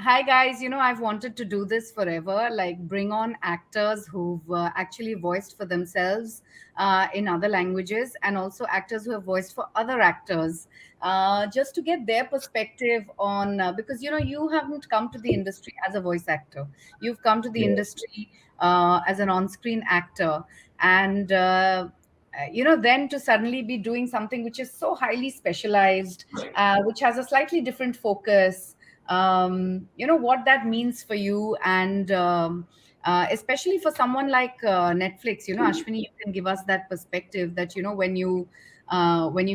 Hi guys, I've wanted to do this forever, like bring on actors who've actually voiced for themselves in other languages, and also actors who have voiced for other actors, just to get their perspective on, because you haven't come to the industry as a voice actor. You've come to the Yeah. industry as an on-screen actor, and then to suddenly be doing something which is so highly specialized, which has a slightly different focus, what that means for you, and especially for someone like Netflix. Ashwini, you can give us that perspective that when you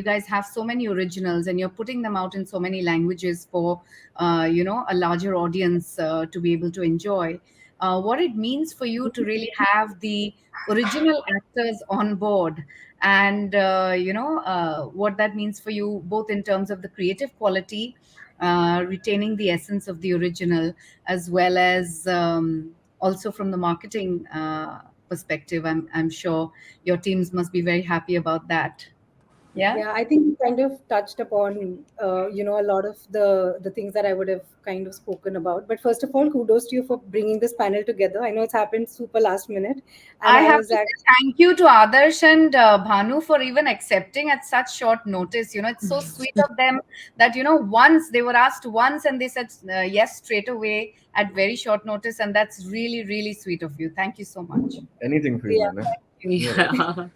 guys have so many originals and you're putting them out in so many languages for a larger audience to be able to enjoy, what it means for you to really have the original actors on board, and what that means for you both in terms of the creative quality, retaining the essence of the original, as well as also from the marketing perspective. I'm sure your teams must be very happy about that. Yeah. Yeah, I think you kind of touched upon, a lot of the things that I would have kind of spoken about. But first of all, kudos to you for bringing this panel together. I know it's happened super last minute, and I I have was to say actually thank you to Adarsh and Bhanu for even accepting at such short notice. It's so sweet of them that, once they were asked once and they said yes straight away at very short notice. And that's really, really sweet of you. Thank you so much. Anything for you, yeah. man. No worries.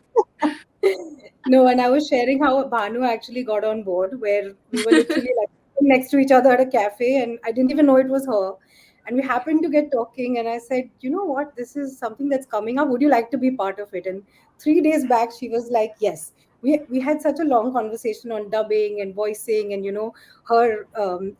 Yeah. No, and I was sharing how Bhanu actually got on board, where we were literally like next to each other at a cafe, and I didn't even know it was her. And we happened to get talking, and I said, you know what, this is something that's coming up. Would you like to be part of it? And 3 days back, she was like, yes. We had such a long conversation on dubbing and voicing and, her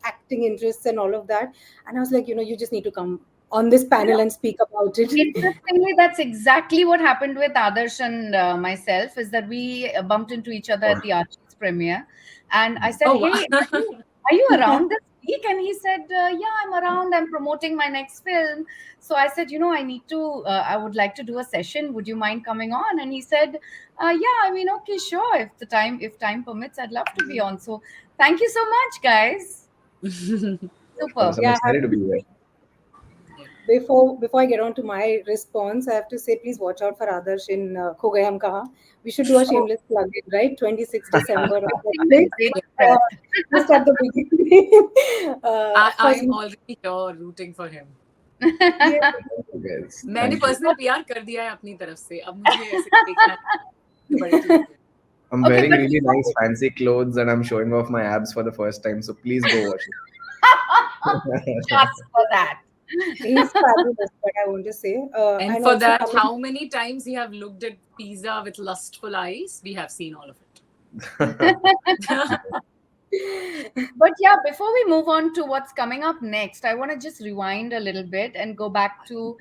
acting interests and all of that. And I was like, you just need to come on this You know, panel and speak about it. Interestingly, that's exactly what happened with Adarsh and myself. Is that we bumped into each other at the Archie's premiere, and I said, Oh, "Hey, wow. are you around this week?" And he said, "Yeah, I'm around. I'm promoting my next film." So I said, "I need to. I would like to do a session. Would you mind coming on?" And he said, "Yeah, I mean, okay, sure. If time permits, I'd love to be on." So thank you so much, guys. Of course, Super. I'm Yeah, excited to be here. Yeah. before I get on to my response, I have to say please watch out for Adarsh in Kho Gaye Hum Kahan. We should do a Oh, shameless plug in, right? 26 December on we're Netflix. very Uh, impressed. just at the beginning. Of course, I'm already here rooting for him. yeah, Thank you guys. मैंने Thank you. Personal PR कर दिया है अपनी तरफ से अब मुझे ऐसे देखना है बड़े टीवी पे I'm Okay, wearing but really nice fancy clothes and I'm showing off my abs for the first time. So please go watch it. just for that. he's fabulous, but I want to say, and and for also that coming. how many times you have looked at pizza with lustful eyes we have seen all of it. But yeah, before we move on to what's coming up next, I want to just rewind a little bit and go back to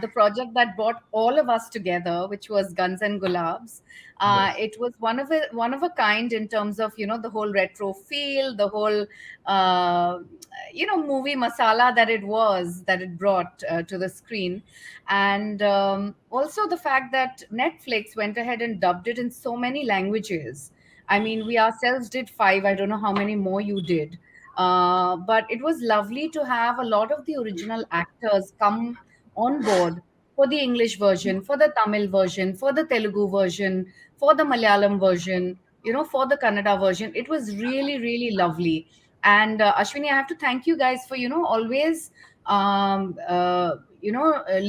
the project that brought all of us together, which was Guns and Gulabs. Yes. It was one of a kind in terms of the whole retro feel, the whole movie masala that it brought to the screen, and also the fact that Netflix went ahead and dubbed it in so many languages. I mean, we ourselves did five. I don't know how many more you did. But it was lovely to have a lot of the original actors come on board for the English version, for the Tamil version, for the Telugu version, for the Malayalam version, for the Kannada version. It was really, really lovely. And Ashwini, I have to thank you guys for, always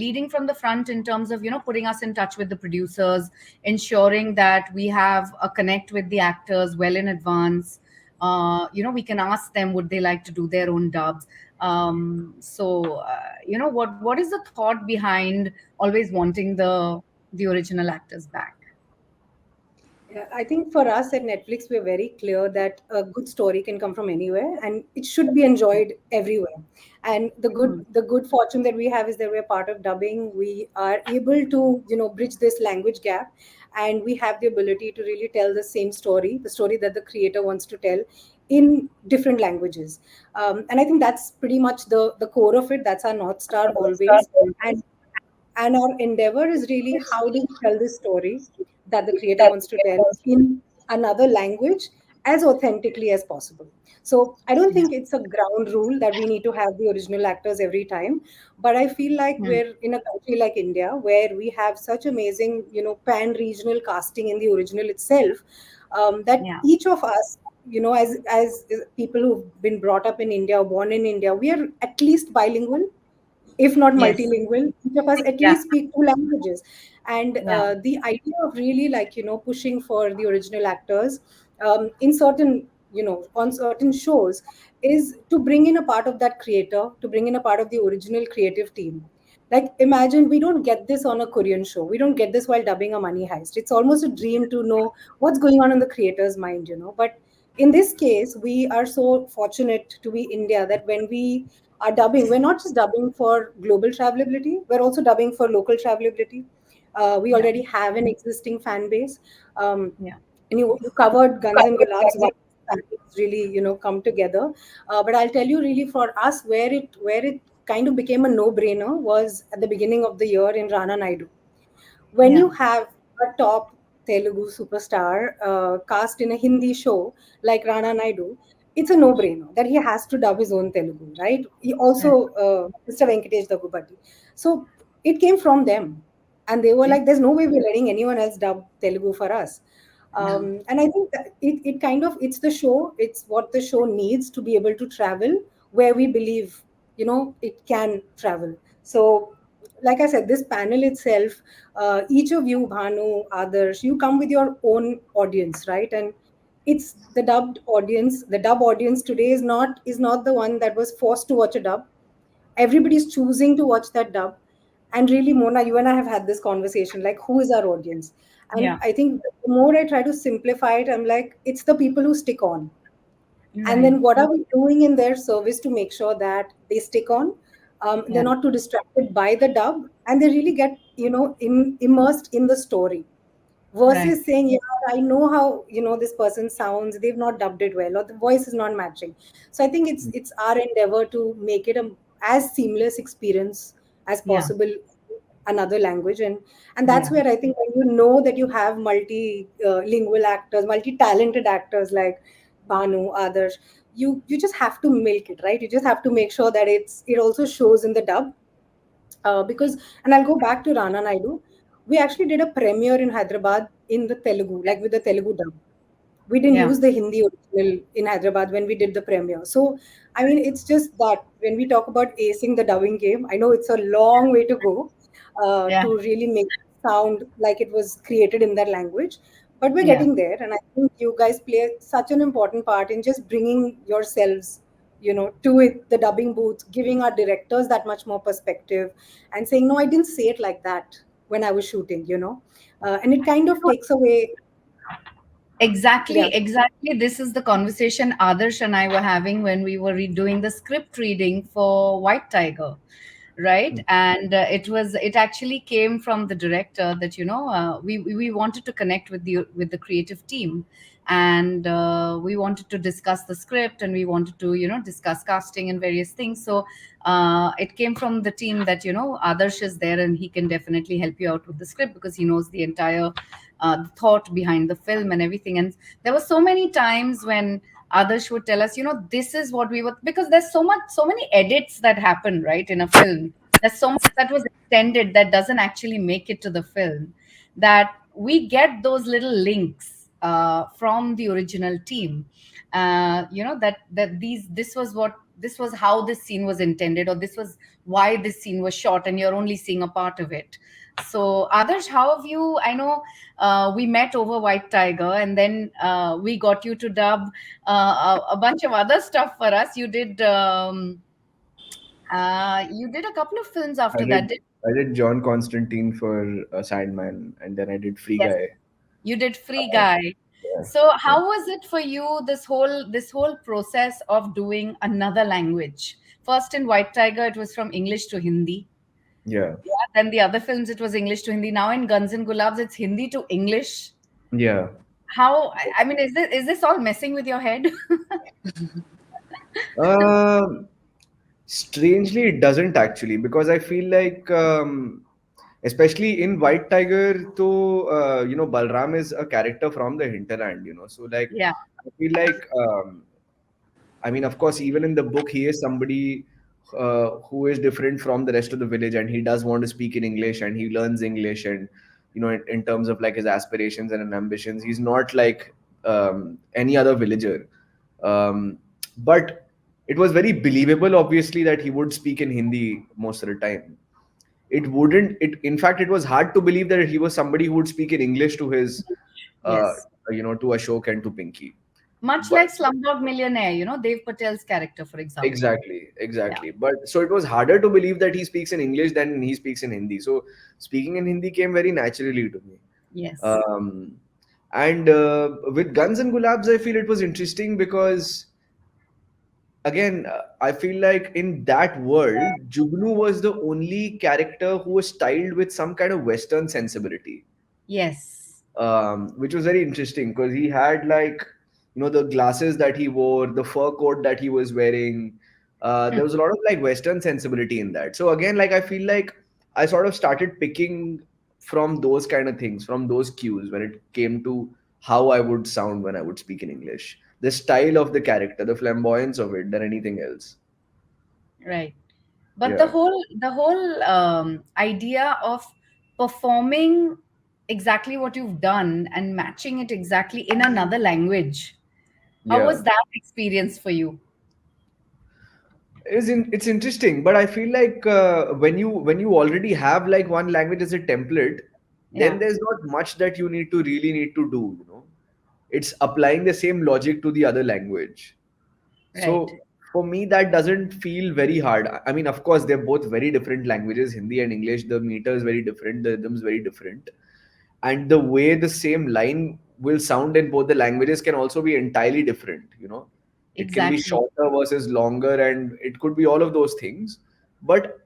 leading from the front in terms of putting us in touch with the producers, ensuring that we have a connect with the actors well in advance. We can ask them would they like to do their own dubs. What is the thought behind always wanting the original actors back? Yeah, I think for us at Netflix, we're very clear that a good story can come from anywhere, and it should be enjoyed everywhere. And the good fortune that we have is that we're part of dubbing. We are able to bridge this language gap, and we have the ability to really tell the same story, the story that the creator wants to tell, in different languages. And I think that's pretty much the core of it. That's our north star always. And our endeavor is really how do we tell this story that the creator wants to tell in another language, as authentically as possible. So I don't Yeah. think it's a ground rule that we need to have the original actors every time, but I feel like Mm. we're in a country like India where we have such amazing, pan regional casting in the original itself, that Yeah. each of us, as people who've been brought up in India or born in India, we are at least bilingual, if not Yes. multilingual. Each of us at Yeah. least speak two languages. And Yeah. the idea of really, like, pushing for the original actors, in certain, on certain shows, is to bring in a part of that creator, to bring in a part of the original creative team. Like, imagine, we don't get this on a Korean show. We don't get this while dubbing a Money Heist. It's almost a dream to know what's going on in the creator's mind. But in this case, we are so fortunate to be India that when we are dubbing, we're not just dubbing for global travelability, we're also dubbing for local travelability. We Yeah. already have an existing fan base. Um, Yeah. and you covered Guns and Gulabs, why it's really, come together. But I'll tell you, really, for us, where it kind of became a no-brainer was at the beginning of the year in Rana Naidu. When Yeah. you have a top Telugu superstar cast in a Hindi show like Rana Naidu, it's a no-brainer that he has to dub his own Telugu, right? He also, Right. Mr. Venkatesh Daggubati. So it came from them, and they were Yeah. like, "There's no way we're letting anyone else dub Telugu for us." Yeah. And I think that it kind of, it's the show, it's what the show needs to be able to travel where we believe, it can travel. So, like I said, this panel itself, each of you, Bhanu, others, you come with your own audience, right? And it's the dubbed audience. The dub audience today is not the one that was forced to watch a dub. Everybody's choosing to watch that dub. And really, Mona, you and I have had this conversation, like, who is our audience? And Yeah. I think the more I try to simplify it, I'm like, it's the people who stick on. And Right. then what are we doing in their service to make sure that they stick on? They're Yeah. not too distracted by the dub, and they really get, immersed in the story, Right. versus saying, yeah, I know how, this person sounds, they've not dubbed it well, or the voice is not matching. So I think it's our endeavor to make it a as seamless experience as Yeah. possible, another language. And that's Yeah. where I think, when you know that you have lingual actors, multi talented actors like Banu, Adarsh, you just have to milk it, right? You just have to make sure that it also shows in the dub. Because, and I'll go back to Rana Naidu. We actually did a premiere in Hyderabad in the Telugu, like with the Telugu dub. We didn't Yeah. use the Hindi original in Hyderabad when we did the premiere. So, I mean, it's just that when we talk about acing the dubbing game, I know it's a long way to go, Yeah. to really make it sound like it was created in that language. But we're Yeah. getting there. And I think you guys play such an important part in just bringing yourselves, to it, the dubbing booth, giving our directors that much more perspective and saying, no, I didn't say it like that when I was shooting. And it kind of takes away, yeah. Exactly, exactly. This is the conversation Adarsh and I were having when we were doing the script reading for White Tiger, right? And it actually came from the director that we wanted to connect with the creative team, and we wanted to discuss the script, and we wanted to discuss casting and various things. So it came from the team that Adarsh is there, and he can definitely help you out with the script because he knows the entire the thought behind the film and everything. And there were so many times when Adarsh would tell us, this is what we were, because there's so many edits that happen, right, in a film. There's so much that was extended that doesn't actually make it to the film, that we get those little links from the original team. This was how this scene was intended, or this was why this scene was shot, and you're only seeing a part of it. So, Adarsh, how have you? I know we met over White Tiger, and then we got you to dub a bunch of other stuff for us. You did a couple of films I after that. did I did John Constantine for Sandman, and then I did Free Yes, Guy. you did Free Uh, Guy. yeah, So, yeah, how was it for you, this whole process of doing another language? First in White Tiger, it was from English to Hindi. yeah, Yeah, then the other films, it was English to Hindi. Now in Guns and Gulabs, it's Hindi to English. yeah. How? I mean, is this all messing with your head? Um, Strangely, it doesn't actually, because I feel like especially in White Tiger, to Balram is a character from the hinterland, so like Yeah. I feel like I mean, of course, even in the book, he is somebody who is different from the rest of the village, and he does want to speak in English, and he learns English, and in terms of like his aspirations and ambitions, he's not like any other villager. But it was very believable, obviously, that he would speak in Hindi most of the time. It wouldn't. It in fact, it was hard to believe that he was somebody who would speak in English to his, uh, Yes. to Ashok and to Pinky. Much But like Slumdog Millionaire, Dev Patel's character, for example. exactly, Yeah. exactly. But so it was harder to believe that he speaks in English than he speaks in Hindi. So speaking in Hindi came very naturally to me. Yes. Um, and with Guns and Gulabs, I feel it was interesting because, again, I feel like in that world, Jugnu was the only character who was styled with some kind of Western sensibility, Yes. which was very interesting because he had like the glasses that he wore, the fur coat that he was wearing. Hmm. There was a lot of like Western sensibility in that. So again, like I feel like I sort of started picking from those kind of things, from those cues when it came to how I would sound when I would speak in English, the style of the character, the flamboyance of it, than anything else. Right. But the Yeah, whole idea of performing exactly what you've done and matching it exactly in another language, how yeah. was that experience for you? It's interesting, but I feel like when you already have like one language as a template, then Yeah. there's not much that you need to do. It's applying the same logic to the other language. Right. So for me, that doesn't feel very hard. I mean, of course, they're both very different languages, Hindi and English. The meter is very different, the rhythm is very different, and the way the same line will sound in both the languages can also be entirely different. It can be Exactly. shorter versus longer, and it could be all of those things. But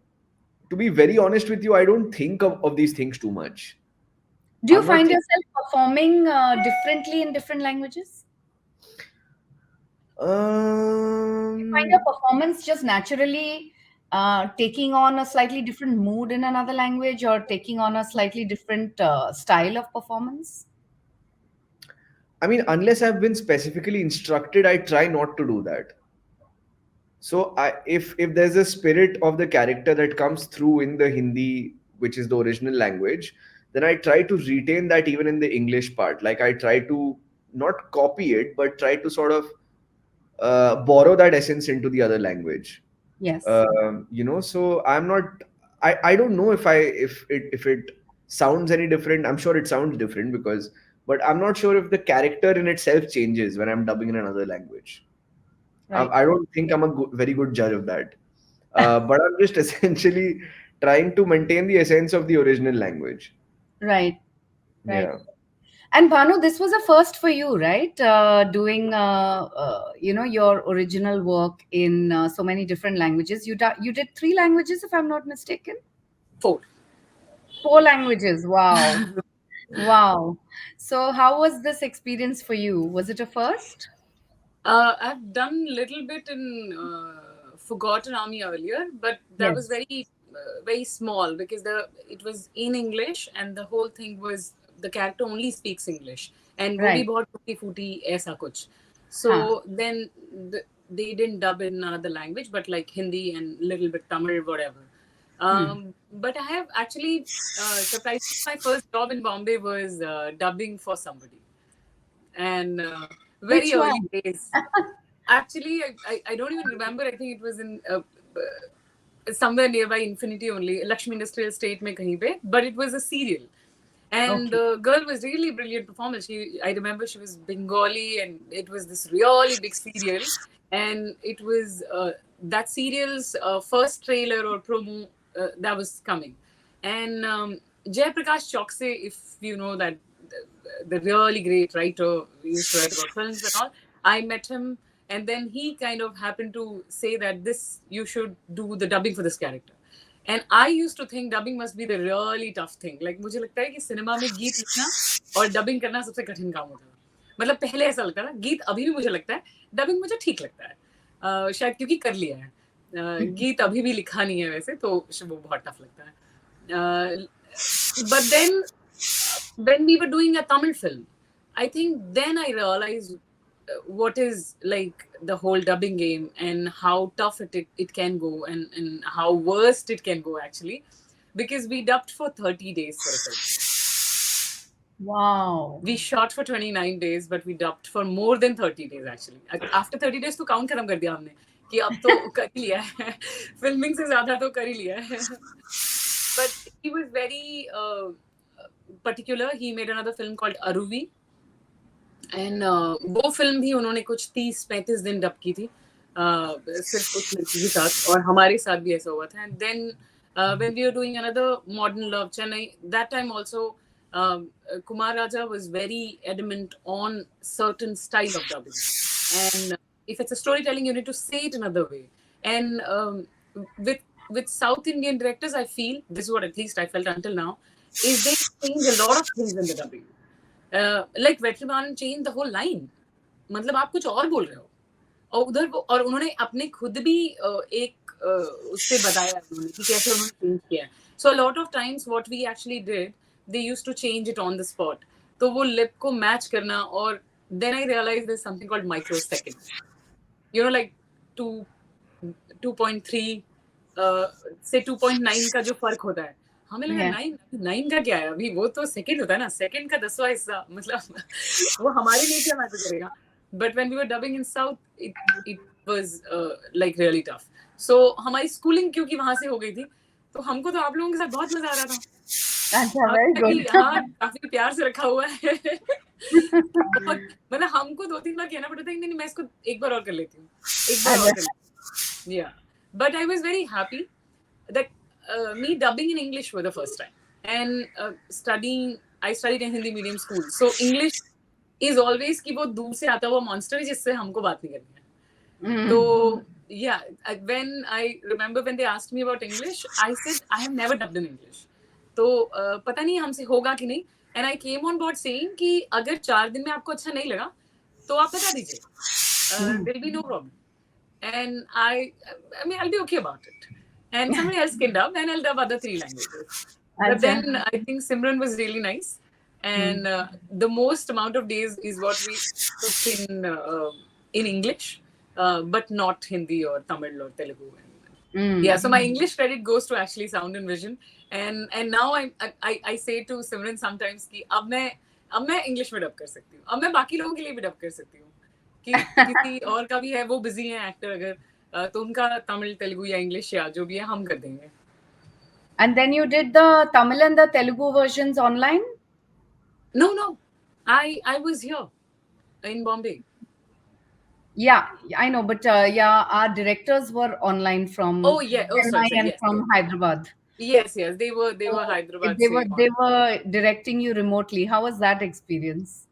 to be very honest with you, I don't think of these things too much. Do you I'm not find think yourself performing differently in different languages? You find your um performance just naturally taking on a slightly different mood in another language or taking on a slightly different style of performance? I mean, unless I've been specifically instructed, I try not to do that. So if there's a spirit of the character that comes through in the Hindi, which is the original language, then I try to retain that even in the English part. Like I try to not copy it, but try to sort of borrow that essence into the other language. Yes. So I'm not. I don't know if it sounds any different. I'm sure it sounds different but I'm not sure if the character in itself changes when I'm dubbing in another language. Right. I don't think I'm a very good judge of that. But I'm just essentially trying to maintain the essence of the original language. Right. Right. Yeah. And Bhanu, this was a first for you, right? Doing, your original work in so many different languages. You did three languages, if I'm not mistaken. 4. Four languages. Wow. Wow. So, how was this experience for you? Was it a first? I've done little bit in Forgotten Army earlier, but that was Yes. very small because it was in English and the whole thing was the character only speaks English and वो भी Right. बहुत टूटी फूटी ऐसा कुछ. Huh. So then they didn't dub in another language, but like Hindi and little bit Tamil, whatever. Hmm. But I have actually surprisingly my first job in Bombay was dubbing for somebody and very Which early one? days. Actually, I don't even remember. I think it was in somewhere nearby Infinity only, Lakshmi Industrial Estate mein kahin pe, but it was a serial. And Okay. the girl was really brilliant performance. I remember she was Bengali and it was this really big serial. And it was that serial's first trailer or promo that was coming. And Jay Prakash Chokse, if you know that, the really great writer, he used to write about films and all. I met him, and then he kind of happened to say that this you should do the dubbing for this character. And I used to think dubbing must be the really tough thing. Like मुझे लगता है कि cinema में गीत लिखना और dubbing करना सबसे कठिन काम होता है. मतलब पहले ऐसा लगता था. गीत अभी भी मुझे लगता है. डबिंग मुझे ठीक लगता है. शायद क्योंकि कर लिया है. गीत अभी भी लिखा नहीं है वैसे तो वो बहुत टफ लगता है. But then when we were doing a Tamil film, I think then I realized what is like the whole dubbing game and how tough it can go, and how worst it can go actually, because we dubbed for 30 days for a film. Wow. We shot for 29 days, but we dubbed for more than 30 days actually. After 30 days तो count खत्म कर दिया हमने कि अब तो कर ही लिया है filming से ज़्यादा तो कर ही लिया है. But he was very particular. He made another film called Aruvi, and वो फिल्म भी उन्होंने कुछ 30-35 दिन डब की थी, सिर्फ उस लड़की के साथ, और हमारे साथ भी ऐसा हुआ था. And then when we were doing another Modern Love Chennai, that time also Kumar Raja was very adamant on certain style of dubbing, and if it's a storytelling you need to say it another way. And with South Indian directors, I feel, this is what at least I felt until now, is they change a lot of things in the dubbing. Like Vetrimaran changed the whole line. मतलब आप कुछ और बोल रहे हो, और उधर और उन्होंने अपने खुद भी एक उससे बताया उन्होंने कि कैसे उन्होंने चेंज किया है. So a lot of times what we actually did, they used to change it on the spot. तो वो lip को match करना, और then I realized there's something called microsecond. You know, like 2.3 से 2.9 का जो फर्क होता है, हमें लगा 9 का क्या है अभी, वो तो सेकंड होता है ना, सेकंड का 10वां हिस्सा, मतलब वो हमारे लिए क्या मैटर करेगा. But when we were dubbing in South, it was like really tough. So हमारी schooling क्योंकि वहां से हो गई थी, तो हमको तो आप लोगों के साथ बहुत मजा आ रहा था. अच्छा, very good. हाँ, काफी प्यार से रखा हुआ है. बहुत, मतलब हमको 2-3 बार कहना पड़ता था कि नहीं मैं इसको एक बार और कर लेती हूँ, एक बार और कर लेती हूँ. Yeah, but I was very happy that me dubbing in English for the first time, and I studied in Hindi medium school, so English is always कि वो दूर से आता हुआ monster है जिससे हमको बात नहीं करनी है. तो yeah, when I remember when they asked me about English, I said I have never dubbed in English. तो पता नहीं हमसे होगा कि नहीं, and I came on board saying कि अगर 4 दिन में आपको अच्छा नहीं लगा तो आप बता दीजिए, there will be no problem, and I mean I'll be okay about it, and somebody else can dub and I'll dub other 3 languages. But then I think Simran was really nice, and the most amount of days is what we took in English, but not Hindi or Tamil or Telugu. Yeah, so my English credit goes to actually Sound and Vision, and now I say to Simran sometimes कि अब मैं English में dub कर सकती हूँ, अब मैं बाकी लोगों के लिए भी डब कर सकती हूँ कि किसी और का भी है, वो बिजी है एक्टर अगर, तो उनका तमिल तेलुगु या इंग्लिश या जो भी है हम कर देंगे. And then you did the Tamil and the Telugu versions online? No, I was here in Bombay. Yeah, I know, but yeah, our directors were online from sorry, and yes, from Hyderabad. Yes, they were Hyderabad. They were directing you remotely. How was that experience?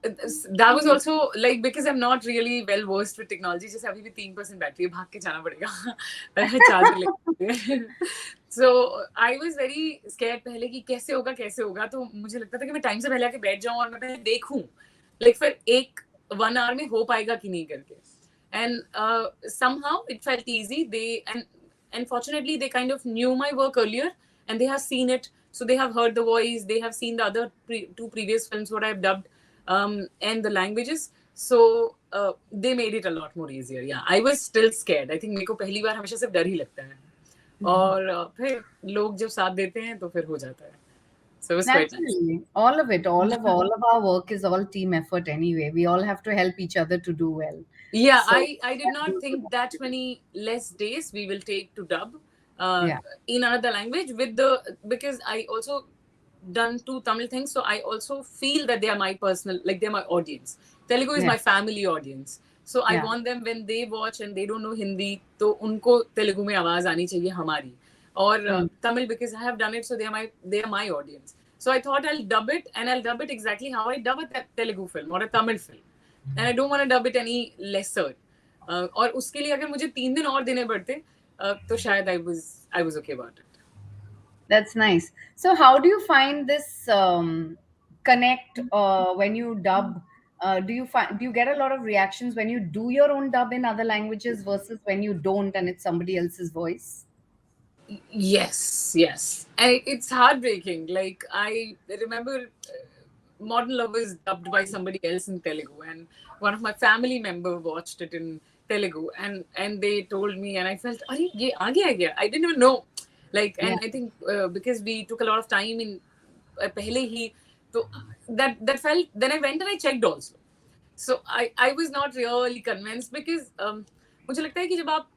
That was also like, because I'm not really well versed with technology. जैसे अभी भी 3% battery है, भाग के जाना पड़ेगा charger लेके. So I was very scared पहले कि कैसे होगा, तो मुझे लगता था कि मैं टाइम से पहले आके बैठ जाऊं और मैं पहले देखूं, like फिर 1 hour में हो पाएगा कि नहीं करके. And somehow it felt easy. And fortunately they kind of knew my work earlier, and they have seen it, so they have heard the voice, they have seen the other 2 previous films what I've dubbed, and the languages, so they made it a lot more easier. Yeah, I was still scared. I think मेरे को पहली बार हमेशा सिर्फ डर ही लगता है, और फिर लोग जब साथ देते हैं तो फिर हो जाता है. So it was quite nice. All of our work is all team effort anyway. We all have to help each other to do well. Yeah, so, I did not think that many less days we will take to dub in another language because I also done 2 Tamil things, so I also feel that they are my personal, like they're my audience. Telugu is my family audience, so I want them, when they watch and they don't know Hindi, तो उनको तेलुगु में आवाज आनी चाहिए हमारी, और Tamil because I have done it, so they are my audience. So I thought I'll dub it, and I'll dub it exactly how I dub a Telugu film or a Tamil film, and I don't want to dub it any lesser. और उसके लिए अगर मुझे 3 दिन और देने पड़ते, तो शायद I was okay about it. That's nice. So how do you find this connect when you dub? Do you get a lot of reactions when you do your own dub in other languages versus when you don't and it's somebody else's voice? Yes, yes. It's heartbreaking. Like, I remember Modern Lovers dubbed by somebody else in Telugu, and one of my family member watched it in Telugu, and they told me, and I felt, "Are ye aa gaya?" I didn't even know. Like, Yeah. and I think because we took a lot of time in pehle hi, so that felt. Then I went and I checked also. So I was not really convinced because मुझे लगता है कि जब आप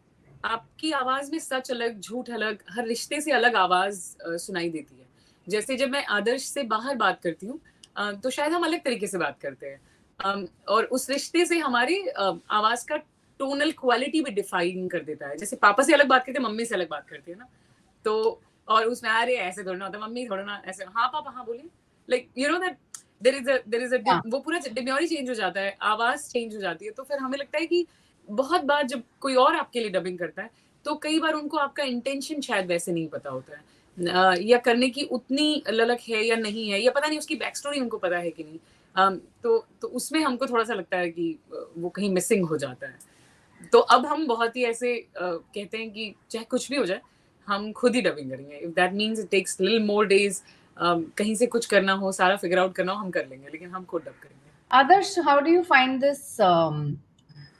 आपकी आवाज में सच अलग झूठ अलग हर रिश्ते से अलग आवाज सुनाई देती है। जैसे जब मैं आदर्श से बाहर बात करती हूँ तो शायद हम अलग तरीके से बात करते हैं। और उस रिश्ते से हमारी आवाज का टोनल क्वालिटी भी डिफाइन कर देता है। जैसे पापा से अलग बात करते हैं, मम्मी से अलग बात करते हैं ना। तो और उसमें अरे ऐसे थोड़ा ना होता, मम्मी थोड़ा ना ऐसे, हाँ पापा हाँ बोलिए, like you know that there is a Yeah. वो पूरा डिम्योरी चेंज हो जाता है, आवाज चेंज हो जाती है। तो फिर हमें लगता है कि बहुत बार जब कोई और आपके लिए डबिंग करता है तो कई बार उनको आपका इंटेंशन शायद वैसे नहीं पता होता है, या करने की उतनी ललक है या नहीं है, या पता नहीं उसकी बैक स्टोरी उनको पता है कि नहीं। तो उसमें हमको थोड़ा सा लगता है कि वो कहीं मिसिंग हो जाता है। तो अब हम बहुत ही ऐसे कहते हैं कि चाहे कुछ भी हो जाए हम खुद ही डबिंग करेंगे। If that means it takes little more days, कहीं से कुछ करना हो, सारा फिगर आउट करना हो, हम कर लेंगे, लेकिन हम खुद डब करेंगे। Others, how do you find this?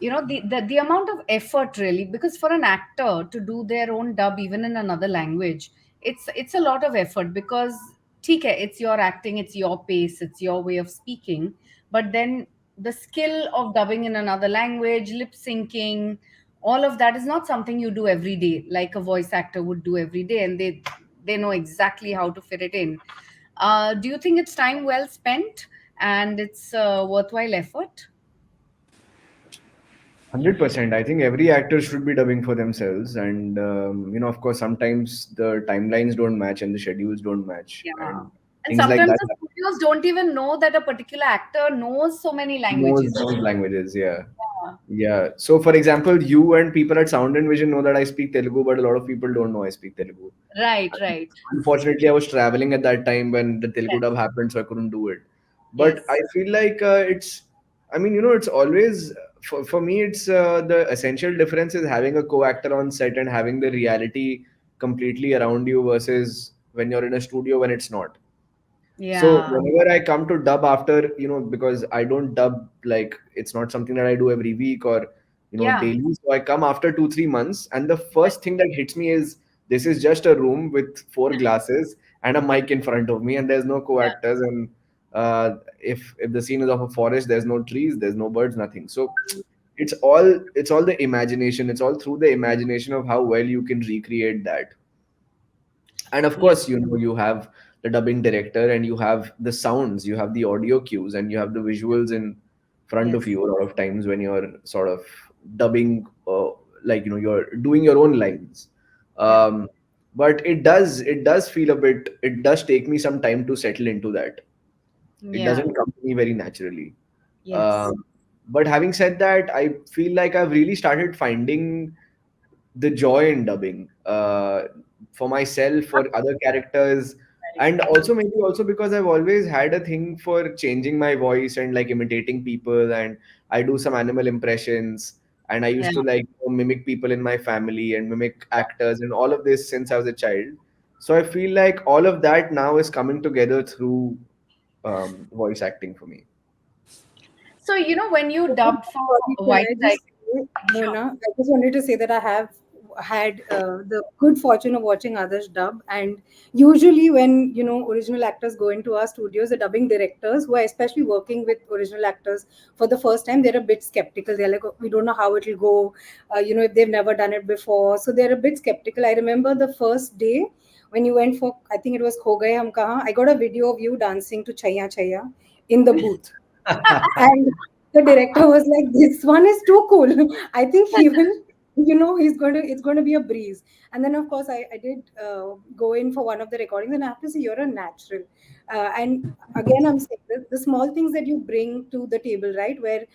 The amount of effort really, because for an actor to do their own dub even in another language, it's a lot of effort because ठीक है, it's your acting, it's your pace, it's your way of speaking, but then the skill of dubbing in another language, lip syncing, all of that is not something you do every day like a voice actor would do every day, and they know exactly how to fit it in. Do you think it's time well spent and it's a worthwhile effort? 100%. I think every actor should be dubbing for themselves, and of course, sometimes the timelines don't match and the schedules don't match, Yeah. and And things like sometimes that the studios don't even know that a particular actor knows so many knows languages. those languages. Yeah. Yeah. Yeah. So, for example, you and people at Sound and Vision know that I speak Telugu, but a lot of people don't know I speak Telugu. Right, right. Unfortunately, I was traveling at that time when the Telugu Yes, dub happened, so I couldn't do it. But I yes, feel like I mean, it's always, for me, it's the essential difference is having a co actor on set and having the reality completely around you versus when you're in a studio when it's not. So yeah, whenever I come to dub after, because I don't dub, like it's not something that I do every week or yeah, daily. So I come after 2-3 months, and the first thing that hits me is this is just a room with four glasses and a mic in front of me, and there's no yeah, co-actors. And if the scene is of a forest, there's no trees, there's no birds, nothing. So it's all the imagination. It's all through the imagination of how well you can recreate that. And of yeah, course, you have the dubbing director, and you have the sounds, you have the audio cues, and you have the visuals in front of yes, you a lot of times when you're sort of dubbing, like you're doing your own lines. yeah, But it does feel a bit, it does take me some time to settle into that. It yeah, doesn't come to me very naturally. yes, um, but having said that, I feel like I've really started finding the joy in dubbing, for myself, for other characters, right. and also maybe also because I've always had a thing for changing my voice and like imitating people, and I do some animal impressions, and I Yeah, used to like mimic people in my family and mimic actors and all of this since I was a child. So I feel like all of that now is coming together through voice acting for me. so when you dubbed for Sorry, can White I Tiger, just say, sure, Mona, I just wanted to say that I have had the good fortune of watching others dub, and usually when original actors go into our studios, the dubbing directors who are especially working with original actors for the first time, they're a bit skeptical. They're like, "Oh, we don't know how it'll go, if they've never done it before," so they're a bit skeptical. I remember the first day when you went for, I think it was Ho Gaye Hum Kahan, I got a video of you dancing to Chaya Chaya in the booth, and the director was like, "This one is too cool. I think he will, he's going to, it's going to be a breeze." And then, of course, I did go in for one of the recordings, and I have to say, you're a natural. And again, I'm saying the small things that you bring to the table, right? Where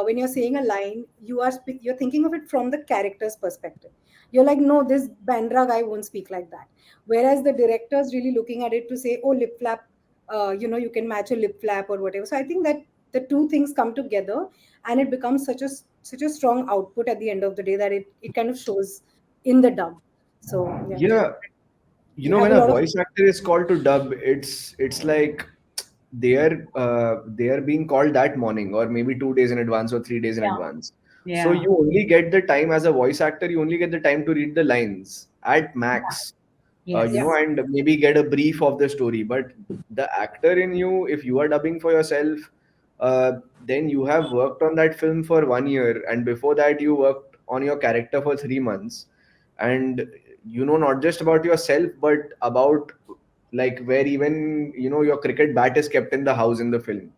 when you're saying a line, you're thinking of it from the character's perspective. You're like, no, this Bandra guy won't speak like that. Whereas the director's really looking at it to say, oh, lip flap, you can match a lip flap or whatever. So I think that the two things come together, and it becomes such a strong output at the end of the day that it kind of shows in the dub. So yeah, Yeah, you when have a a lot of. voice actor is called to dub, it's like they are being called that morning, or maybe 2 days in advance or 3 days in Yeah. advance. So Yeah. you only get the time as a voice actor. You only get the time to read the lines at max, Yeah. Yes. and maybe get a brief of the story. But the actor in you, if you are dubbing for yourself, then you have worked on that film for 1 year, and before that, you worked on your character for 3 months, and you know not just about yourself, but about like where even your cricket bat is kept in the house in the film,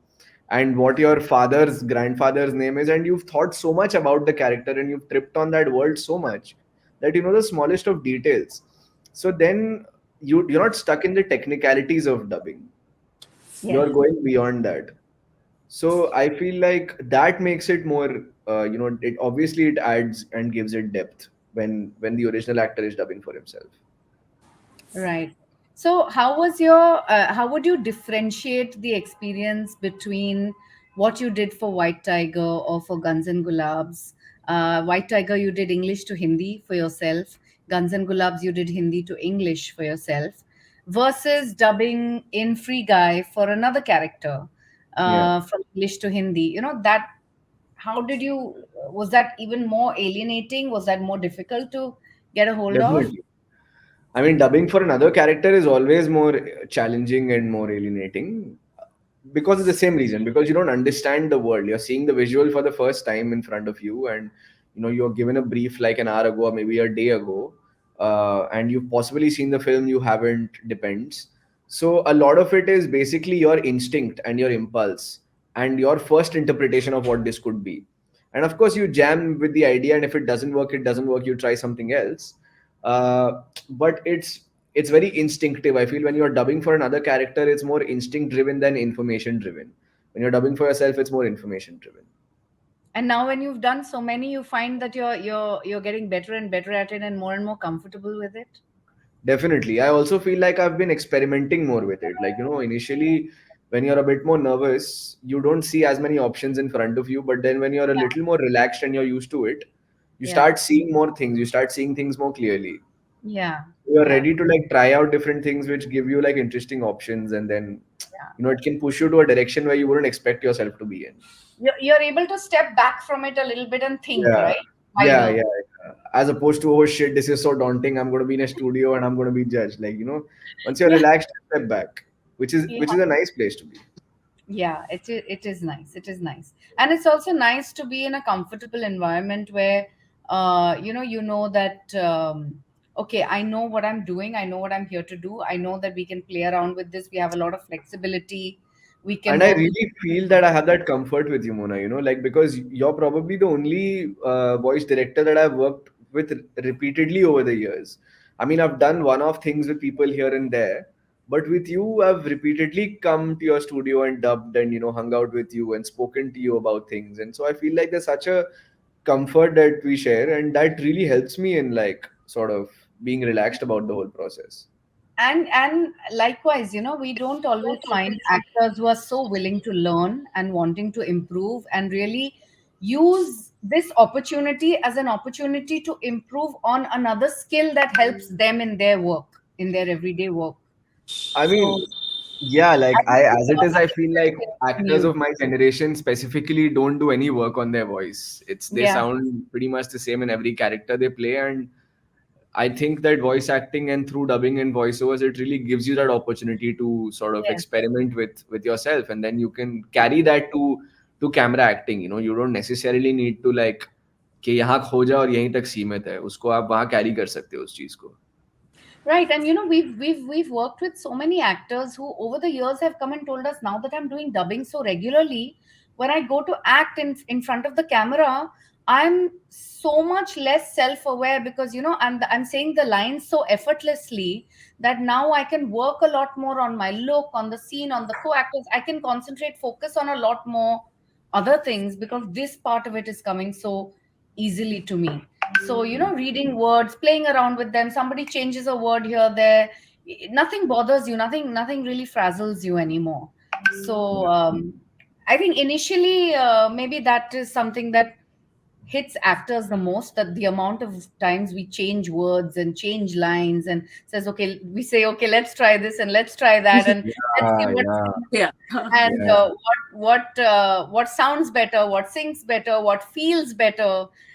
and what your father's grandfather's name is, and you've thought so much about the character, and you've tripped on that world so much that you know the smallest of details. So then you're not stuck in the technicalities of dubbing. Yes. You're going beyond that. So I feel like that makes it more, it obviously it adds and gives it depth when the original actor is dubbing for himself. Right. So, how would you differentiate the experience between what you did for White Tiger or for Guns and Gulabs? White Tiger, you did English to Hindi for yourself. Guns and Gulabs, you did Hindi to English for yourself. Versus dubbing in Free Guy for another character Yeah, from English to Hindi. That, how did you, was that even more alienating? Was that more difficult to get a hold of? definitely. I mean, dubbing for another character is always more challenging and more alienating because of the same reason, because you don't understand the world. You're seeing the visual for the first time in front of you, and you're given a brief like an hour ago or maybe a day ago, and you've possibly seen the film, you haven't, depends. So a lot of it is basically your instinct and your impulse and your first interpretation of what this could be. And of course you jam with the idea, and if it doesn't work, it doesn't work, you try something else. But it's very instinctive. I feel when you're dubbing for another character, it's more instinct driven than information driven. When you're dubbing for yourself, it's more information driven. And now when you've done so many, you find that you're getting better and better at it and more comfortable with it. Definitely. I also feel like I've been experimenting more with it. Like, initially when you're a bit more nervous, you don't see as many options in front of you. But then when you're a Yeah. little more relaxed and you're used to it, you Yeah. start seeing more things. You start seeing things more clearly. Yeah. You're Yeah. ready to like try out different things which give you like interesting options, and then Yeah. it can push you to a direction where you wouldn't expect yourself to be in. You're able to step back from it a little bit and think, Yeah, right? yeah, Wider. yeah. As opposed to, oh shit, this is so daunting. I'm going to be in a studio and I'm going to be judged. Like, once you're Yeah. relaxed, step back, which is Yeah. which is a nice place to be. Yeah, it is nice. It is nice. And it's also nice to be in a comfortable environment where you know that okay, I know what I'm doing, I know what I'm here to do. I know that we can play around with this. We have a lot of flexibility. We can And I work with. really feel that I have that comfort with you, Mona, like because you're probably the only voice director that I've worked with repeatedly over the years. I mean, I've done one-off things with people here and there, but with you, I've repeatedly come to your studio and dubbed and, hung out with you and spoken to you about things. And so I feel like there's such a comfort that we share, and that really helps me in like sort of being relaxed about the whole process. And likewise, we don't always find actors who are so willing to learn and wanting to improve and really use this opportunity as an opportunity to improve on another skill that helps them in their work, in their everyday work. I So mean, yeah, I like think as it is, I feel like in actors you. of my generation specifically don't do any work on their voice. They Yeah. sound pretty much the same in every character they play, and I think that voice acting and through dubbing and voiceovers, it really gives you that opportunity to sort of Yes. experiment with yourself, and then you can carry that to camera acting. You don't necessarily need to like कि यहाँ खो जा और यहीं तक सीमित है, उसको आप वहाँ कैरी कर सकते हो उस चीज को. Right, and we've worked with so many actors who over the years have come and told us, now that I'm doing dubbing so regularly, when I go to act in front of the camera, I'm so much less self-aware because I'm saying the lines so effortlessly that now I can work a lot more on my look, on the scene, on the co-actors. I can concentrate, focus on a lot more other things because this part of it is coming so easily to me. So reading words, playing around with them, somebody changes a word here there, nothing bothers you, nothing really frazzles you anymore. So I think initially maybe that is something that hits actors the most, that the amount of times we change words and change lines and says, okay, we say, okay, let's try this and let's try that and let's see Yeah, what yeah, Yeah. and yeah. what sounds better, what sings better, what feels better.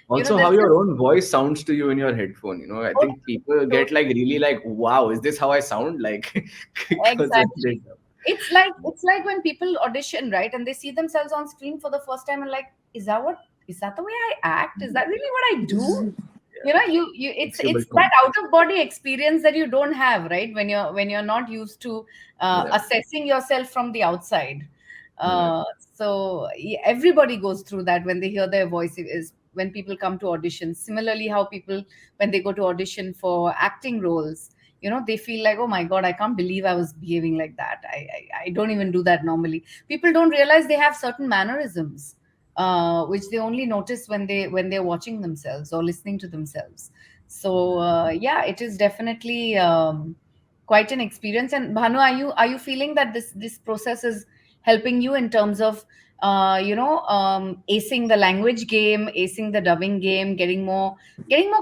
Also, how There's your just own voice sounds to you in your headphone. I so, think people so get like really like, wow, is this how I sound? Like, because exactly. It's like when people audition, right? And they see themselves on screen for the first time and like, is that the way I act? Is that really what I do? You it's it's able it's to. that out of body experience that you don't have, right? When you're not used to Yeah, assessing yourself from the outside. yeah. So yeah, everybody goes through that when they hear their voice, is when people come to audition. Similarly, how people, when they go to audition for acting roles, they feel like, oh my god, I can't believe I was behaving like that. I don't even do that normally. People don't realize they have certain mannerisms, which they only notice when they're watching themselves or listening to themselves. So yeah, it is definitely quite an experience. And Bhanu, are you feeling that this process is helping you in terms of acing the language game, acing the dubbing game, getting more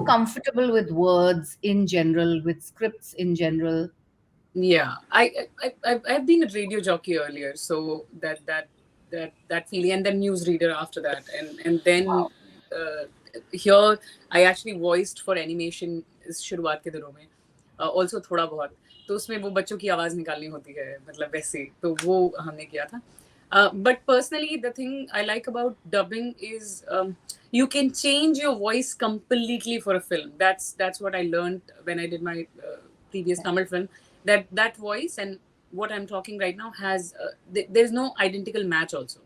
comfortable with words in general, with scripts in general? Yeah, I've been a radio jockey earlier, so that feeling, and then newsreader after that, and then Wow. uh, here I actually voiced for animation शुरुआत के दिनों में, also थोड़ा बहुत, तो उसमें वो बच्चों की आवाज निकालनी होती है, मतलब वैसे तो वो हमने किया था. But personally, the thing I like about dubbing is you can change your voice completely for a film. That's what I learned when I did my previous Tamil film. That voice and what I'm talking right now has there's no identical match also.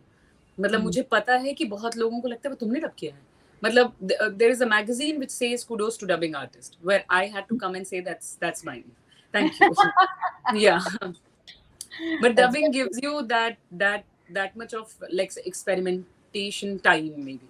मतलब मुझे पता है कि बहुत लोगों को लगता है वो तुमने डब किया है. मतलब there is a magazine which says kudos to dubbing artist, where I had to come and say that's mine. Thank you. Yeah. But That's dubbing gives you that much of like experimentation time maybe.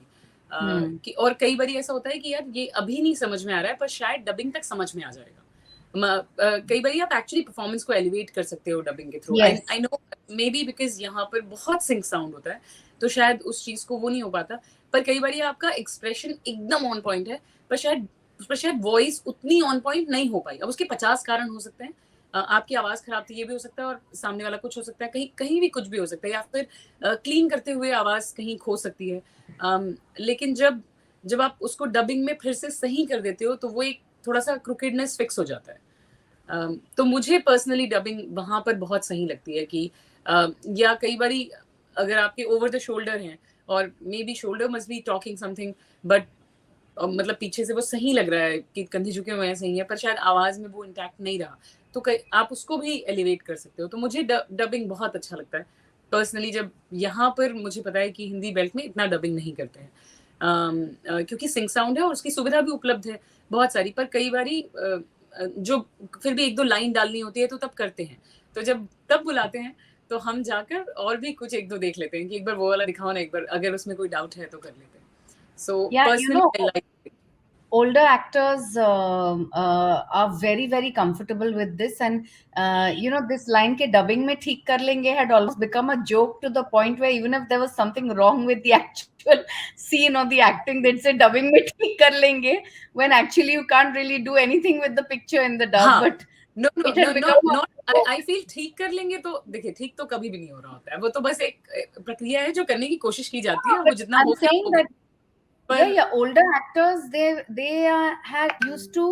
Hmm. कि और कई बार ऐसा होता है कि यार ये अभी नहीं समझ में आ रहा है, पर शायद डबिंग तक समझ में आ जाएगा. कई बार आप एक्चुअली परफॉर्मेंस को एलिवेट कर सकते हो डबिंग के through. Yes. I know may be because यहाँ पर बहुत सिंक साउंड होता है, तो शायद उस चीज को वो नहीं हो पाता. पर कई बार आपका एक्सप्रेशन एकदम ऑन पॉइंट है, पर शायद वॉइस उतनी ऑन पॉइंट नहीं हो पाई. अब उसके 50 कारण हो सकते हैं. आपकी आवाज खराब थी, ये भी हो सकता है, और सामने वाला कुछ हो सकता है, कहीं कहीं भी कुछ भी हो सकता है, या फिर क्लीन करते हुए आवाज कहीं खो सकती है. लेकिन जब जब आप उसको डबिंग में फिर से सही कर देते हो, तो वो एक थोड़ा सा क्रुकेडनेस फिक्स हो जाता है. तो मुझे पर्सनली डबिंग वहां पर बहुत सही लगती है कि या कई बारी अगर आपके ओवर द शोल्डर हैं और may be shoulder must be talking something, but मतलब पीछे से वो सही लग रहा है कि कंधे झुके हुए हैं, सही है, पर शायद आवाज में वो इंटैक्ट नहीं रहा, तो आप उसको भी एलिवेट कर सकते हो. तो मुझे डबिंग बहुत अच्छा लगता है पर्सनली. जब यहाँ पर मुझे पता है कि हिंदी बेल्ट में इतना डबिंग नहीं करते हैं, क्योंकि सिंक साउंड है और उसकी सुविधा भी उपलब्ध है बहुत सारी, पर कई बारी जो फिर भी एक दो लाइन डालनी होती है तो तब करते हैं. तो जब तब बुलाते हैं तो हम जाकर और भी कुछ एक दो देख लेते हैं कि एक बार वो वाला दिखाओ ना, एक बार अगर उसमें कोई डाउट है तो कर लेते हैं. सो Yeah, personally I like. older actors are very very comfortable with this, and this line ke dubbing mein theek kar lenge had almost become a joke, to the point where even if there was something wrong with the actual scene or the acting, they'd say dubbing mein theek kar lenge, when actually you can't really do anything with the picture in the dub. हाँ, But no no it no had not become a not joke. I feel ठीक कर लेंगे, तो देखिए ठीक तो कभी भी नहीं हो रहा होता है, वो तो बस एक प्रक्रिया है जो करने की कोशिश की जाती है, Yeah, और वो but जितना I'm हो गया saying हो that, गया. पर yeah, older actors, they had used to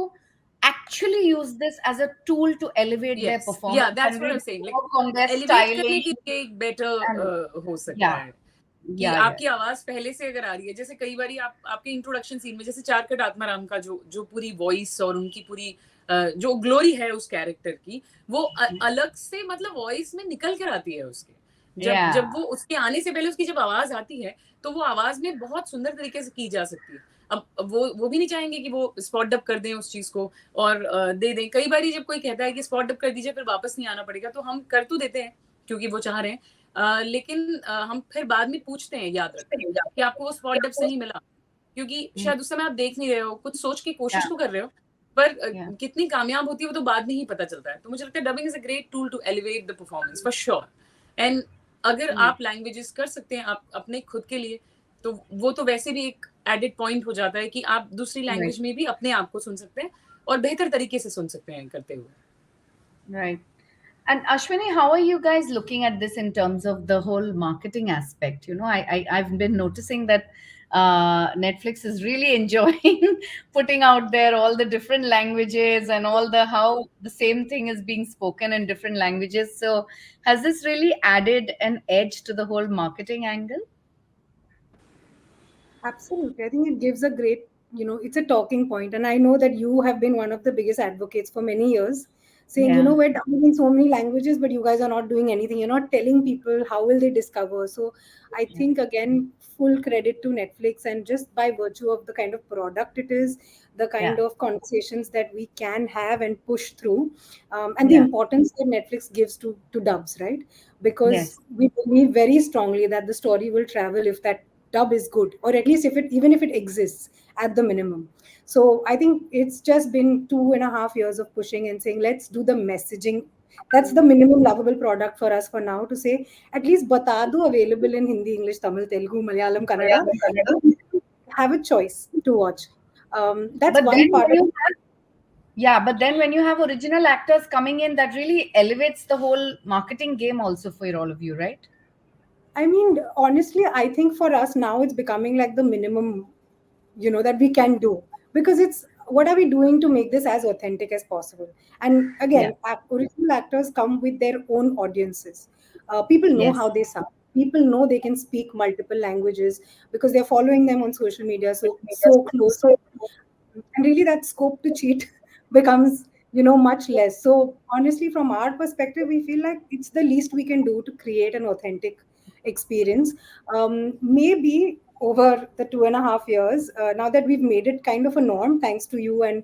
actually use this as a tool to elevate their yes, या performance that's and what I am really saying, like work on their elevate करने styling. के लिए एक And better हो सकता yeah, है कि yeah, yeah. आपकी आवाज पहले से अगर आ रही है, जैसे कई बार आप आपके इंट्रोडक्शन सीन में, जैसे चारकट आत्माराम का जो जो पूरी वॉइस और उनकी पूरी जो ग्लोरी है उस कैरेक्टर की, वो अलग से मतलब वॉइस में निकल कर आती है उसके. जब Yeah. जब वो उसके आने से पहले उसकी जब आवाज आती है, तो वो आवाज में बहुत सुंदर तरीके से की जा सकती है. अब वो भी नहीं चाहेंगे कि वो स्पॉट डब कर दें उस चीज को और दे दें. कई बार जब कोई कहता है कि स्पॉट डब कर दीजिए फिर वापस नहीं आना पड़ेगा, तो हम कर तो देते हैं क्योंकि वो चाह रहे हैं. लेकिन हम फिर बाद में पूछते हैं याद रखकर कि आपको वो स्पॉट डब सही मिला, क्योंकि शायद उस समय आप देख नहीं रहे हो, कुछ सोच के कोशिश Yeah. तो कर रहे हो, पर Yeah. कितनी कामयाब होती है वो तो बाद में ही पता चलता है. तो मुझे लगता है dubbing is a great tool to elevate the performance for sure. And अगर आप लैंग्वेजेस कर सकते हैं आप अपने खुद के लिए, तो वो तो वैसे भी एक एडेड पॉइंट हो जाता है कि आप दूसरी Right. लैंग्वेज में भी अपने आप को सुन सकते हैं और बेहतर तरीके से सुन सकते हैं करते हुए. Right. And Ashwini, how are you guys looking at this in terms of the whole marketing aspect? I've been noticing that Netflix is really enjoying putting out there all the different languages and all the how the same thing is being spoken in different languages. So, has this really added an edge to the whole marketing angle? Absolutely. I think it gives a great, it's a talking point. And I know that you have been one of the biggest advocates for many years, saying, Yeah, we're dubbing in so many languages, but you guys are not doing anything. You're not telling people how will they discover. So I yeah, think, again, full credit to Netflix, and just by virtue of the kind of product it is, the yeah, kind of conversations that we can have and push through, and the yeah, importance that Netflix gives to dubs, right? Because yes, we believe very strongly that the story will travel if that dub is good, or at least if it even if it exists at the minimum. So I think it's just been 2.5 years of pushing and saying, let's do the messaging. That's the minimum lovable product for us for now, to say at least bata do available in Hindi, English, Tamil, Telugu, Malayalam, Kannada. Have a choice to watch. That's But one then part when of you yeah, but then when you have original actors coming in, that really elevates the whole marketing game also for all of you, right? I mean, honestly, I think for us now it's becoming like the minimum, that we can do, because it's what are we doing to make this as authentic as possible. And Yeah. again, original actors come with their own audiences. People know Yes. how they sound. People know they can speak multiple languages because they're following them on social media so closely, and really that scope to cheat becomes much less. So honestly, from our perspective, we feel like it's the least we can do to create an authentic experience. Maybe over the 2.5 years, now that we've made it kind of a norm, thanks to you and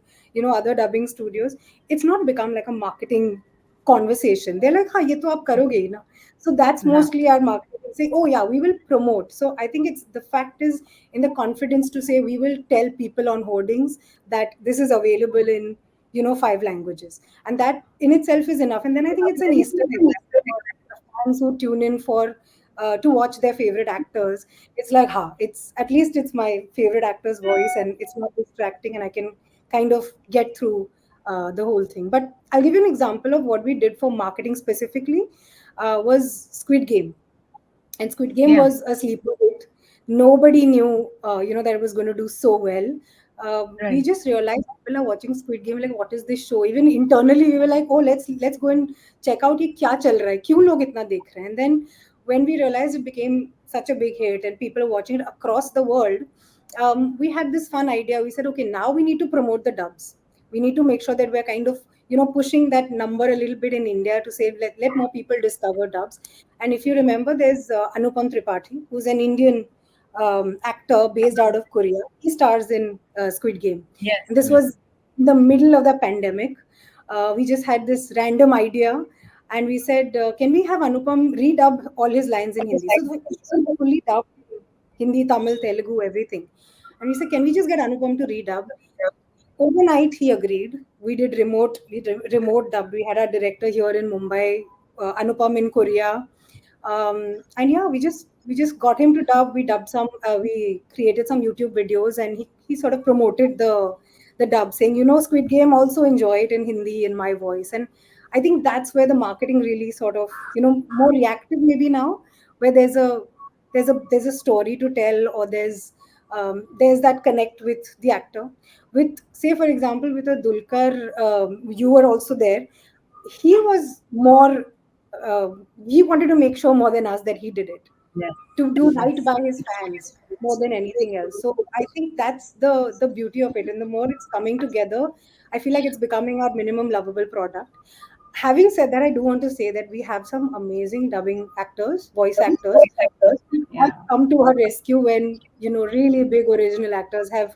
other dubbing studios, it's not become like a marketing conversation. They're like, "Ha, ye to aap karoge hi na." So that's Yeah. mostly our marketing. Say, "Oh yeah, we will promote." So I think it's the fact is in the confidence to say we will tell people on hoardings that this is available in 5 languages, and that in itself is enough. And then I think it's an Easter egg for the fans who tune in for to watch their favorite actors. It's like, it's at least it's my favorite actor's voice, and it's not distracting, and I can kind of get through the whole thing. But I'll give you an example of what we did for marketing specifically. Was Squid Game. And Squid Game Yeah. was a sleeper hit. Nobody knew, that it was going to do so well. We Right. just realized people are watching Squid Game, like, what is this show? Even internally, we were like, oh, let's go and check out ये क्या चल रहा है, क्यों लोग इतना देख रहे हैं? And then when we realized it became such a big hit and people are watching it across the world, we had this fun idea. We said, okay, now we need to promote the dubs. We need to make sure that we're kind of pushing that number a little bit in India to say let more people discover dubs. And if you remember, there's Anupam Tripathi, who's an Indian actor based out of Korea. He stars in Squid Game. Yes. And this Yeah. was in the middle of the pandemic. We just had this random idea, and we said, can we have Anupam redub all his lines in Hindi? So the show was fully dubbed in Hindi, Tamil, Telugu, everything. And we said, can we just get Anupam to redub? Overnight, he agreed. We did remote dub. We had our director here in Mumbai, Anupam in Korea, and yeah, we just got him to dub. We dubbed some. We created some YouTube videos, and he sort of promoted the dub, saying, Squid Game also enjoy it in Hindi in my voice. And I think that's where the marketing really sort of more reactive maybe now, where there's a story to tell, or there's that connect with the actor. With, say, for example, with a Dulkar, you were also there. He was more. He wanted to make sure more than us that he did it, Yes. to do right Yes. by his fans more than anything else. So I think that's the beauty of it. And the more it's coming together, I feel like it's becoming our minimum lovable product. Having said that, I do want to say that we have some amazing dubbing actors, voice actors, who have Yeah. come to our rescue when really big original actors have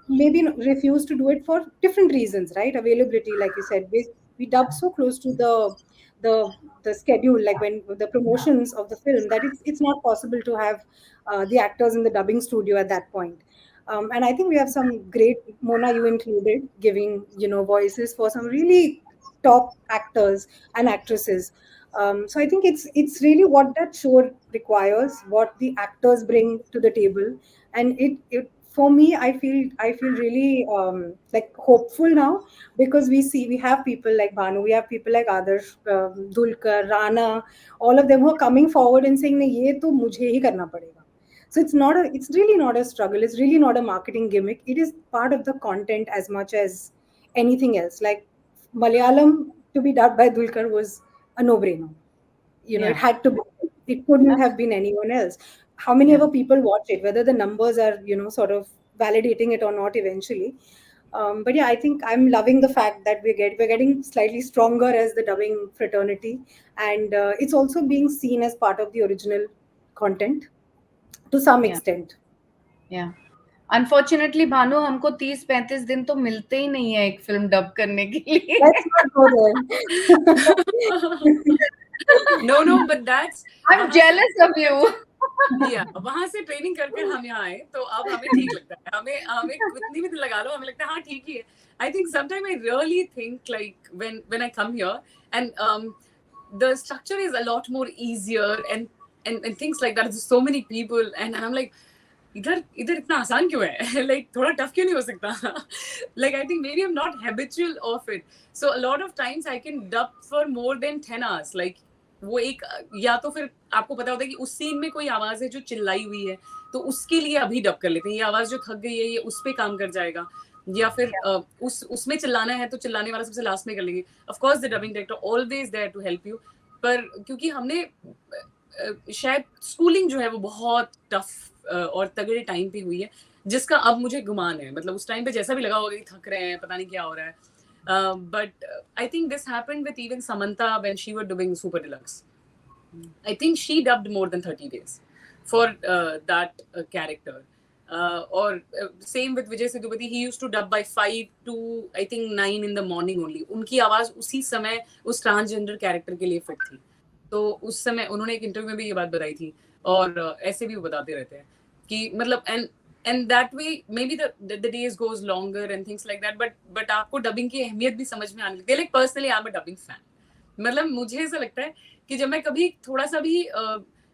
maybe refused to do it for different reasons, right? Availability, like you said, we dubbed so close to the the schedule, like when the promotions of the film, that it's not possible to have the actors in the dubbing studio at that point. And I think we have some great, Mona, you included, giving voices for some really top actors and actresses. So I think it's really what that show requires, what the actors bring to the table, and it for me, I feel really like hopeful now, because we have people like Banu, we have people like Adarsh, Dulkar, Rana, all of them who are coming forward and saying nahi ye to mujhe hi karna padega. So it's really not a struggle, it's really not a marketing gimmick, it is part of the content as much as anything else. Like Malayalam to be dubbed by Dulkar was a no brainer. It Yeah, had to be, it couldn't have been anyone else. How many yeah. ever people watch it, whether the numbers are sort of validating it or not eventually. But yeah, I think I'm loving the fact that we're getting slightly stronger as the dubbing fraternity, and it's also being seen as part of the original content to some Yeah, extent. yeah. Unfortunately Bhanu हमको 30-35 दिन तो मिलते ही नहीं है एक film dub करने के लिए. Let's not go there. No, no, but that's I'm वहां से jealous of you. या वहां से ट्रेनिंग करके हम यहाँ आए तो अब हमें ठीक लगता है. हमें हमें कितनी भी दिन लगा लो हमें लगता है हाँ ठीक ही है. I think sometimes I really think like when I come here and the structure is a lot more easier and things like that. There's so many people and I'm like इधर इधर इतना आसान क्यों है. Like थोड़ा tough क्यों नहीं हो सकता. Like I think maybe I'm not habitual of it, so a lot of times I can dub for more than 10 hours. Like वो एक या तो फिर आपको पता होता है कि उस सीन में कोई आवाज है जो चिल्लाई हुई है तो उसके लिए अभी डब कर लेते हैं. ये आवाज जो थक गई है ये उस पे काम कर जाएगा, या फिर उसमें चिल्लाना है तो चिल्लाने वाला सबसे लास्ट में कर लेंगे. Of course the dubbing director always there to help you. पर क्योंकि हमने शायद स्कूलिंग जो है वो बहुत टफ और तगड़े टाइम पे हुई है जिसका अब मुझे गुमान है. मतलब उस टाइम पे जैसा भी लगा होगा कि थक रहे हैं पता नहीं क्या हो रहा है. But I think this happened with even Samantha when she was doing Super Deluxe. I think she dubbed more than 30 days for that character. Or same with Vijay Sethupathi, he used to dub by 5 to I think 9 in the morning only. उनकी आवाज उसी समय उस transgender character के लिए fit थी. तो उस समय उन्होंने एक इंटरव्यू में भी ये बात बताई थी और ऐसे भी वो बताते रहते हैं कि मतलब and that way maybe the days goes longer and things like that, but आपको डबिंग की अहमियत भी समझ में आने लगती है. Like personally I am a dubbing fan. मतलब मुझे ऐसा लगता है कि जब मैं कभी थोड़ा सा भी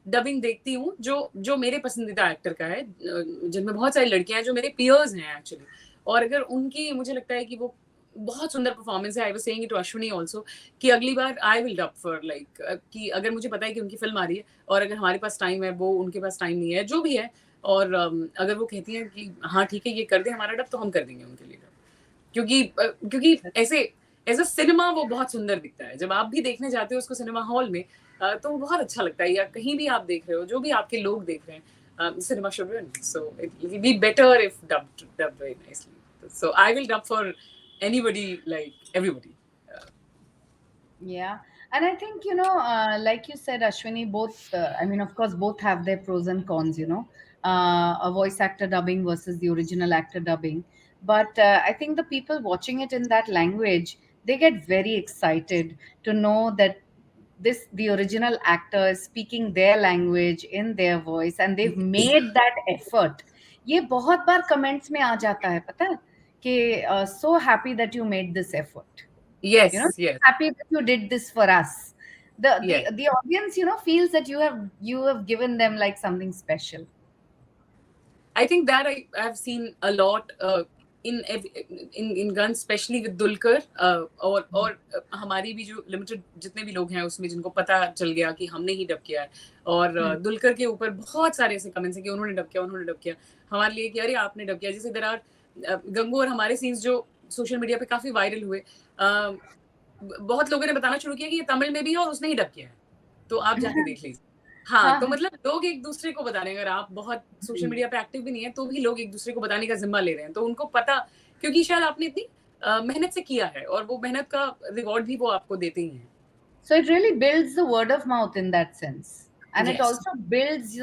डबिंग देखती हूँ जो मेरे पसंदीदा एक्टर का है, जिनमें बहुत सारी लड़कियां हैं जो मेरे पियर्स हैं एक्चुअली, और अगर उनकी मुझे लगता है कि वो बहुत सुंदर परफॉर्मेंस है. I was saying it to Ashwini also कि अगली बार I will dub for like कि अगर मुझे पता है कि उनकी फिल्म आ रही है और अगर हमारे पास टाइम है, वो उनके पास टाइम नहीं है, जो भी है, और अगर वो कहती हैं कि हाँ ठीक है ये कर दे हमारा डब, तो हम कर देंगे उनके लिए डब. क्योंकि ऐसे ऐसा सिनेमा वो बहुत सुंदर दिखता है. जब आप भी देखने जाते हो उसको सिनेमा हॉल में तो वो बहुत अच्छा लगता है. या कहीं भी आप देख रहे हो, जो भी आपके लोग देख रहे हैं, cinema should win. So it will be better if dubbed very nicely. So I will dub for anybody, like everybody. Yeah. And I think, like you said, Ashwini, both, I mean, of course, both have their pros and cons, a voice actor dubbing versus the original actor dubbing. But I think the people watching it in that language, they get very excited to know that the original actor is speaking their language in their voice and they've made that effort. ये बहुत बार comments में आ जाता है पता है कि so happy that you made this effort. Yes, So yes, happy that you did this for us. The yes. the the audience, feels that you have given them like something special. I think that I have seen a lot in guns, especially with Dulkar, और हमारी भी जो limited जितने भी लोग हैं उसमें जिनको पता चल गया कि हमने ही डब किया है, और दुलकर के ऊपर बहुत सारे ऐसे कमेंट्स हैं कि उन्होंने डब किया हमारे लिए, कि अरे आपने डब किया. जैसे देयर आर गंगू और हमारे सीन्स जो सोशल मीडिया पे काफी वायरल हुए, बहुत लोगों ने बताना शुरू किया कि ये तमिल में भी है और उसने ही डब किया है, तो आप जाके देख लीजिए. हाँ, तो मतलब लोग एक दूसरे को बता रहे हैं. अगर आप बहुत सोशल मीडिया पे एक्टिव भी नहीं है तो भी लोग एक दूसरे को बताने का जिम्मा ले रहे हैं, तो उनको पता, क्योंकि शायद आपने इतनी मेहनत से किया है और वो मेहनत का रिवॉर्ड भी वो आपको देते ही हैं. So it really builds the word of mouth in that sense, and it Yes. also builds,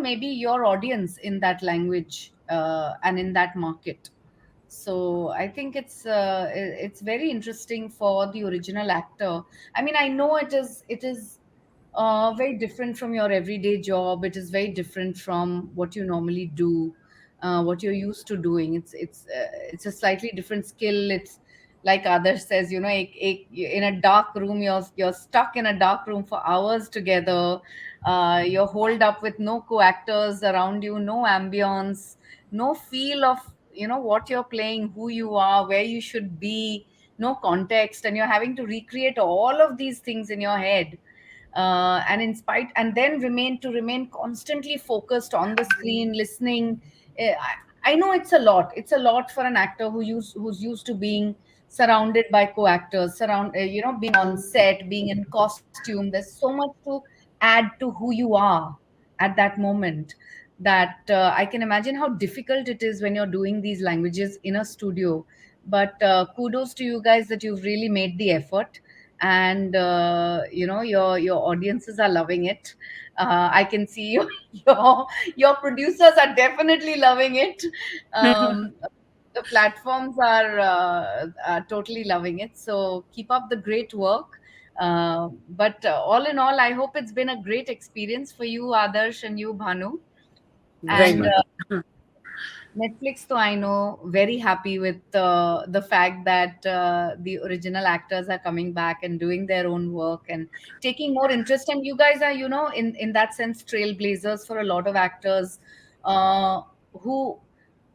maybe your audience in that language and in that market. So I think it's very interesting for the original actor. I mean, I know it is very different from your everyday job. It is very different from what you normally do, what you're used to doing. It's a slightly different skill. It's like others says, in a dark room, you're stuck in a dark room for hours together. You're holed up with no co-actors around you, no ambience, no feel of what you're playing, who you are, where you should be, no context, and you're having to recreate all of these things in your head, and in spite and then remain constantly focused on the screen listening. I know it's a lot for an actor who's used to being surrounded by co-actors, being on set, being in costume. There's so much to add to who you are at that moment, that I can imagine how difficult it is when you're doing these languages in a studio. But kudos to you guys that you've really made the effort, and your audiences are loving it. I can see your producers are definitely loving it. The platforms are totally loving it, so keep up the great work. But all in all, I hope it's been a great experience for you, Adarsh, and you, Bhanu. Very And Excellent. much. Netflix, though, I know, very happy with the fact that the original actors are coming back and doing their own work and taking more interest. And you guys are, in that sense, trailblazers for a lot of actors uh, who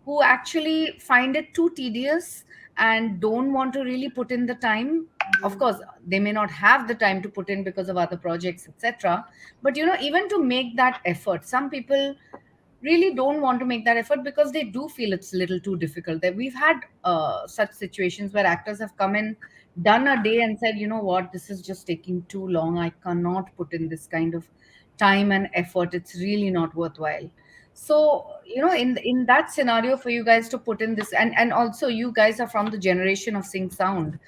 who actually find it too tedious and don't want to really put in the time. Of course, they may not have the time to put in because of other projects, etc. But even to make that effort, some people really don't want to make that effort because they do feel it's a little too difficult. That we've had such situations where actors have come in, done a day, and said, you know what, this is just taking too long. I cannot put in this kind of time and effort. It's really not worthwhile. So in that scenario, for you guys to put in this, and also you guys are from the generation of Sing Sound,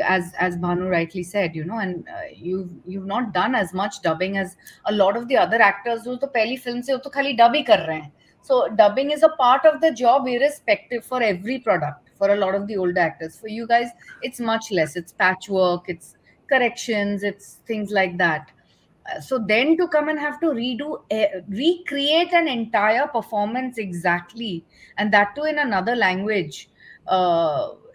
as Bhanu rightly said, and you've not done as much dubbing as a lot of the other actors who तो पहली film से वो तो खाली dub ही कर रहे हैं. So dubbing is a part of the job, irrespective, for every product. For a lot of the older actors, for you guys, it's much less. It's patchwork, it's corrections, it's things like that. So then to come and have to recreate an entire performance exactly, and that too in another language,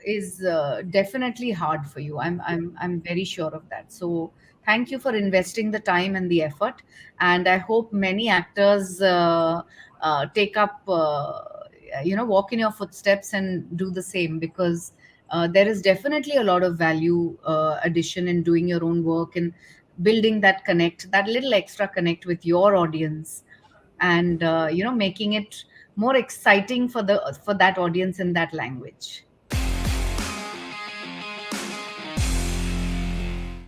is definitely hard for you. I'm very sure of that. So thank you for investing the time and the effort, and I hope many actors take up walk in your footsteps and do the same, because there is definitely a lot of value addition in doing your own work and building that connect, that little extra connect with your audience, and making it more exciting for that audience in that language.